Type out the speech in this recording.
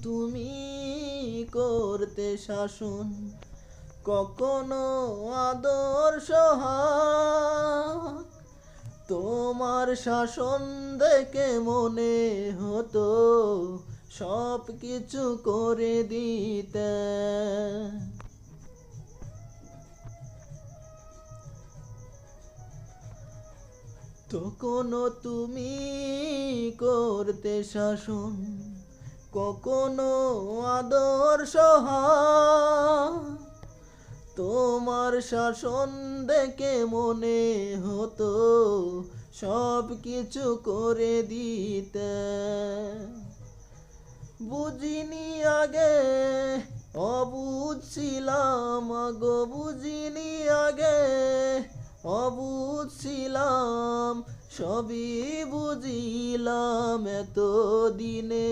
তুমি করতে শাসন, কখনো আদর্শ হাত। তোমার শাসন দেখে মনে হতো সব কিছু করে দিতে। তখনও তুমি করতে শাসন, কখনো আদর্শ হাত। তোমার শাসন দেখে মনে হতো সব কিছু করে দিতে। বুঝিনি আগে, অবুঝ ছিলাম গো, বুঝিনি আগে, অবুঝ ছিলাম, সবই বুঝিলাম এত দিনে।